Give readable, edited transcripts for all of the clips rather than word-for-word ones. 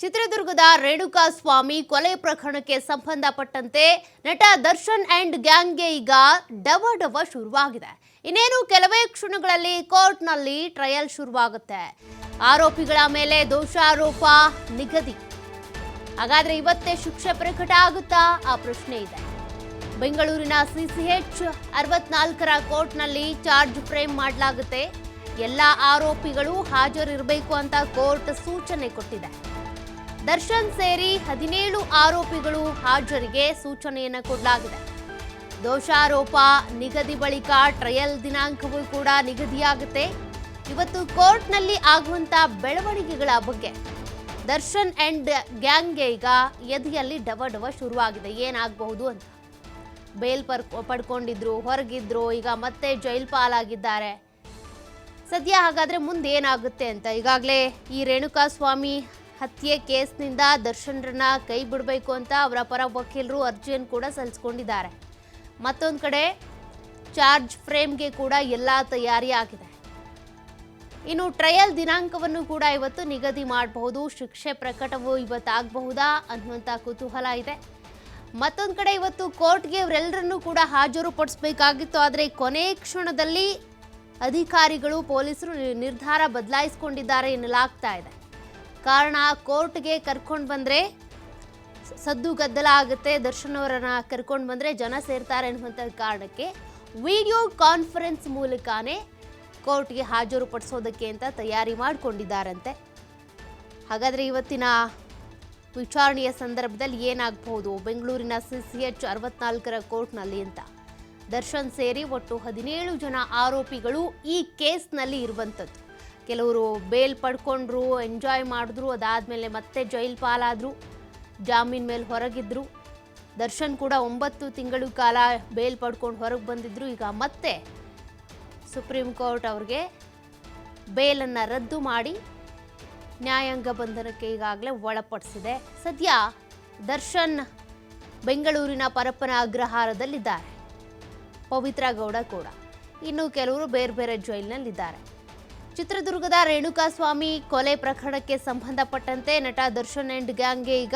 ಚಿತ್ರದುರ್ಗದ ರೇಣುಕಾಸ್ವಾಮಿ ಕೊಲೆ ಪ್ರಕರಣಕ್ಕೆ ಸಂಬಂಧಪಟ್ಟಂತೆ ನಟ ದರ್ಶನ್ ಅಂಡ್ ಗ್ಯಾಂಗ್ಗೆ ಈಗ ಡವ ಶುರುವಾಗಿದೆ. ಇನ್ನೇನು ಕೆಲವೇ ಕ್ಷಣಗಳಲ್ಲಿ ಕೋರ್ಟ್ನಲ್ಲಿ ಟ್ರಯಲ್ ಶುರುವಾಗುತ್ತೆ. ಆರೋಪಿಗಳ ಮೇಲೆ ದೋಷಾರೋಪ ನಿಗದಿ. ಹಾಗಾದ್ರೆ ಇವತ್ತೇ ಶಿಕ್ಷೆ ಪ್ರಕಟ ಆಗುತ್ತಾ ಆ ಪ್ರಶ್ನೆ ಇದೆ. ಬೆಂಗಳೂರಿನ ಸಿಸಿಎಚ್ 64ರ ಕೋರ್ಟ್ನಲ್ಲಿ ಚಾರ್ಜ್ ಫ್ರೇಮ್ ಮಾಡಲಾಗುತ್ತೆ. ಎಲ್ಲ ಆರೋಪಿಗಳು ಹಾಜರಿರಬೇಕು ಅಂತ ಕೋರ್ಟ್ ಸೂಚನೆ ಕೊಟ್ಟಿದೆ. ದರ್ಶನ್ ಸೇರಿ 17 ಆರೋಪಿಗಳು ಹಾಜರಿಗೆ ಸೂಚನೆಯನ್ನು ಕೊಡಲಾಗಿದೆ. ದೋಷಾರೋಪ ನಿಗದಿ ಬಳಿಕ ಟ್ರಯಲ್ ದಿನಾಂಕವೂ ಕೂಡ ನಿಗದಿಯಾಗುತ್ತೆ. ಇವತ್ತು ಕೋರ್ಟ್ನಲ್ಲಿ ಆಗುವಂತ ಬೆಳವಣಿಗೆಗಳ ಬಗ್ಗೆ ದರ್ಶನ್ ಅಂಡ್ ಗ್ಯಾಂಗ್ಗೆ ಈಗ ಎದೆಯಲ್ಲಿ ಡವ ಶುರುವಾಗಿದೆ. ಏನಾಗಬಹುದು ಅಂತ. ಬೇಲ್ ಪಡ್ಕೊಂಡಿದ್ರು, ಹೊರಗಿದ್ರು, ಈಗ ಮತ್ತೆ ಜೈಲ್ ಪಾಲಾಗಿದ್ದಾರೆ. ಸದ್ಯ ಹಾಗಾದ್ರೆ ಮುಂದೆ ಏನಾಗುತ್ತೆ ಅಂತ. ಈಗಾಗಲೇ ಈ ರೇಣುಕಾಸ್ವಾಮಿ ಹತ್ಯೆ ಕೇಸ್ನಿಂದ ದರ್ಶನ್ರನ್ನ ಕೈ ಬಿಡಬೇಕು ಅಂತ ಅವರ ಪರ ವಕೀಲರು ಅರ್ಜಿಯನ್ನು ಕೂಡ ಸಲ್ಲಿಸಿಕೊಂಡಿದ್ದಾರೆ. ಮತ್ತೊಂದು ಕಡೆ ಚಾರ್ಜ್ ಫ್ರೇಮ್ಗೆ ಕೂಡ ಎಲ್ಲ ತಯಾರಿ ಆಗಿದೆ. ಇನ್ನು ಟ್ರಯಲ್ ದಿನಾಂಕವನ್ನು ಕೂಡ ಇವತ್ತು ನಿಗದಿ ಮಾಡಬಹುದು. ಶಿಕ್ಷೆ ಪ್ರಕಟವೂ ಇವತ್ತಾಗಬಹುದಾ ಅನ್ನುವಂಥ ಕುತೂಹಲ ಇದೆ. ಮತ್ತೊಂದು ಕಡೆ ಇವತ್ತು ಕೋರ್ಟ್ಗೆ ಇವರೆಲ್ಲರನ್ನೂ ಕೂಡ ಹಾಜರುಪಡಿಸಬೇಕಾಗಿತ್ತು. ಆದರೆ ಕೊನೆ ಕ್ಷಣದಲ್ಲಿ ಅಧಿಕಾರಿಗಳು ಪೊಲೀಸರು ನಿರ್ಧಾರ ಬದಲಾಯಿಸಿಕೊಂಡಿದ್ದಾರೆ ಎನ್ನಲಾಗ್ತಾ ಇದೆ. ಕಾರಣ ಕೋರ್ಟ್ಗೆ ಕರ್ಕೊಂಡು ಬಂದರೆ ಸದ್ದು ಗದ್ದಲ ಆಗುತ್ತೆ, ದರ್ಶನ್ ಅವರನ್ನ ಕರ್ಕೊಂಡು ಬಂದರೆ ಜನ ಸೇರ್ತಾರೆ ಅನ್ನುವಂಥ ಕಾರಣಕ್ಕೆ ವಿಡಿಯೋ ಕಾನ್ಫರೆನ್ಸ್ ಮೂಲಕನೇ ಕೋರ್ಟ್ಗೆ ಹಾಜರುಪಡಿಸೋದಕ್ಕೆ ಅಂತ ತಯಾರಿ ಮಾಡಿಕೊಂಡಿದ್ದಾರಂತೆ. ಹಾಗಾದರೆ ಇವತ್ತಿನ ವಿಚಾರಣೆಯ ಸಂದರ್ಭದಲ್ಲಿ ಏನಾಗಬಹುದು ಬೆಂಗಳೂರಿನ ಸಿಸಿಎಚ್ 64ರ ಕೋರ್ಟ್ನಲ್ಲಿ ಅಂತ. ದರ್ಶನ್ ಸೇರಿ ಒಟ್ಟು 17 ಜನ ಆರೋಪಿಗಳು ಈ ಕೇಸ್ನಲ್ಲಿ ಇರುವಂಥದ್ದು. ಕೆಲವರು ಬೇಲ್ ಪಡ್ಕೊಂಡ್ರು, ಎಂಜಾಯ್ ಮಾಡಿದ್ರು, ಅದಾದಮೇಲೆ ಮತ್ತೆ ಜೈಲ್ ಪಾಲಾದರು, ಜಾಮೀನ್ ಮೇಲೆ ಹೊರಗಿದ್ರು. ದರ್ಶನ್ ಕೂಡ 9 ತಿಂಗಳ ಕಾಲ ಬೇಲ್ ಪಡ್ಕೊಂಡು ಹೊರಗೆ ಬಂದಿದ್ರು. ಈಗ ಮತ್ತೆ ಸುಪ್ರೀಂ ಕೋರ್ಟ್ ಅವ್ರಿಗೆ ಬೇಲನ್ನು ರದ್ದು ಮಾಡಿ ನ್ಯಾಯಾಂಗ ಬಂಧನಕ್ಕೆ ಈಗಾಗಲೇ ಒಳಪಡಿಸಿದೆ. ಸದ್ಯ ದರ್ಶನ್ ಬೆಂಗಳೂರಿನ ಪರಪ್ಪನ ಅಗ್ರಹಾರದಲ್ಲಿದ್ದಾರೆ. ಪವಿತ್ರ ಗೌಡ ಕೂಡ. ಇನ್ನು ಕೆಲವರು ಬೇರೆ ಬೇರೆ ಜೈಲಿನಲ್ಲಿದ್ದಾರೆ. ಚಿತ್ರದುರ್ಗದ ರೇಣುಕಾಸ್ವಾಮಿ ಕೊಲೆ ಪ್ರಕರಣಕ್ಕೆ ಸಂಬಂಧಪಟ್ಟಂತೆ ನಟ ದರ್ಶನ್ ಅಂಡ್ ಗ್ಯಾಂಗ್ಗೆ ಈಗ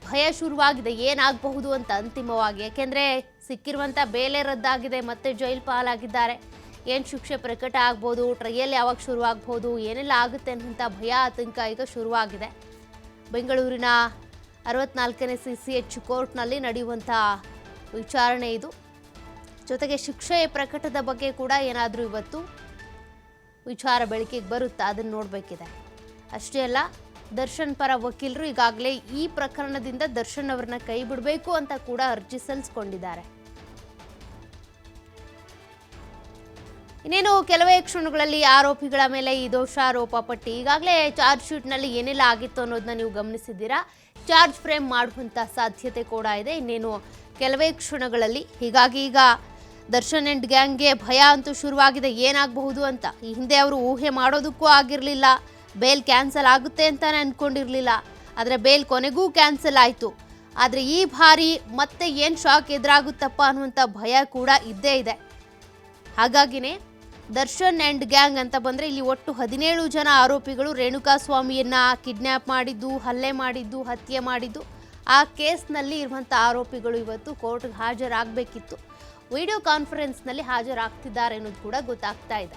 ಭಯ ಶುರುವಾಗಿದೆ. ಏನಾಗಬಹುದು ಅಂತ ಅಂತಿಮವಾಗಿ. ಯಾಕೆಂದರೆ ಸಿಕ್ಕಿರುವಂಥ ಬೇಲೆ ರದ್ದಾಗಿದೆ, ಮತ್ತೆ ಜೈಲ್ ಪಾಲಾಗಿದ್ದಾರೆ. ಏನು ಶಿಕ್ಷೆ ಪ್ರಕಟ ಆಗ್ಬೋದು, ಟ್ರಯಲ್ ಯಾವಾಗ ಶುರುವಾಗ್ಬೋದು, ಏನೆಲ್ಲ ಆಗುತ್ತೆ ಅನ್ನೋಂಥ ಭಯ ಆತಂಕ ಈಗ ಶುರುವಾಗಿದೆ. ಬೆಂಗಳೂರಿನ 64ನೇ ಸಿಸಿಎಚ್ ಕೋರ್ಟ್ನಲ್ಲಿ ನಡೆಯುವಂಥ ವಿಚಾರಣೆ ಇದು. ಜೊತೆಗೆ ಶಿಕ್ಷೆಯ ಪ್ರಕಟದ ಬಗ್ಗೆ ಕೂಡ ಏನಾದರೂ ಇವತ್ತು ವಿಚಾರ ಬೆಳಕಿಗೆ ಬರುತ್ತಾ ಅದನ್ನು ನೋಡಬೇಕಿದೆ. ಅಷ್ಟೇ ಅಲ್ಲ, ದರ್ಶನ್ ಪರ ವಕೀಲರು ಈಗಾಗಲೇ ಈ ಪ್ರಕರಣದಿಂದ ದರ್ಶನ್ ಅವರನ್ನ ಕೈ ಬಿಡಬೇಕು ಅಂತ ಕೂಡ ಅರ್ಜಿ ಸಲ್ಲಿಸಿಕೊಂಡಿದ್ದಾರೆ. ಇನ್ನೇನು ಕೆಲವೇ ಕ್ಷಣಗಳಲ್ಲಿ ಆರೋಪಿಗಳ ಮೇಲೆ ಈ ದೋಷಾರೋಪ ಪಟ್ಟಿ ಈಗಾಗಲೇ ಚಾರ್ಜ್ ಶೀಟ್ನಲ್ಲಿ ಏನೆಲ್ಲ ಆಗಿತ್ತು ಅನ್ನೋದನ್ನ ನೀವು ಗಮನಿಸಿದ್ದೀರಾ. ಚಾರ್ಜ್ ಫ್ರೇಮ್ ಮಾಡುವಂಥ ಸಾಧ್ಯತೆ ಕೂಡ ಇದೆ ಇನ್ನೇನು ಕೆಲವೇ ಕ್ಷಣಗಳಲ್ಲಿ. ಹೀಗಾಗಿ ಈಗ ದರ್ಶನ್ ಅಂಡ್ ಗ್ಯಾಂಗ್ಗೆ ಭಯ ಅಂತೂ ಶುರುವಾಗಿದೆ. ಏನಾಗಬಹುದು ಅಂತ. ಈ ಹಿಂದೆ ಅವರು ಊಹೆ ಮಾಡೋದಕ್ಕೂ ಆಗಿರಲಿಲ್ಲ. ಬೇಲ್ ಕ್ಯಾನ್ಸಲ್ ಆಗುತ್ತೆ ಅಂತಾನೆ ಅಂದ್ಕೊಂಡಿರಲಿಲ್ಲ. ಆದರೆ ಬೇಲ್ ಕೊನೆಗೂ ಕ್ಯಾನ್ಸಲ್ ಆಯಿತು. ಆದರೆ ಈ ಬಾರಿ ಮತ್ತೆ ಏನು ಶಾಕ್ ಎದುರಾಗುತ್ತಪ್ಪ ಅನ್ನುವಂಥ ಭಯ ಕೂಡ ಇದ್ದೇ ಇದೆ. ಹಾಗಾಗಿನೇ ದರ್ಶನ್ ಅಂಡ್ ಗ್ಯಾಂಗ್ ಅಂತ ಬಂದರೆ ಇಲ್ಲಿ ಒಟ್ಟು 17 ಜನ ಆರೋಪಿಗಳು ರೇಣುಕಾಸ್ವಾಮಿಯನ್ನು ಕಿಡ್ನ್ಯಾಪ್ ಮಾಡಿದ್ದು, ಹಲ್ಲೆ ಮಾಡಿದ್ದು, ಹತ್ಯೆ ಮಾಡಿದ್ದು, ಆ ಕೇಸ್ನಲ್ಲಿ ಇರುವಂಥ ಆರೋಪಿಗಳು ಇವತ್ತು ಕೋರ್ಟ್ಗೆ ಹಾಜರಾಗಬೇಕಿತ್ತು. ವಿಡಿಯೋ ಕಾನ್ಫರೆನ್ಸ್ನಲ್ಲಿ ಹಾಜರಾಗ್ತಿದ್ದಾರೆ ಅನ್ನೋದು ಕೂಡ ಗೊತ್ತಾಗ್ತಾ ಇದೆ.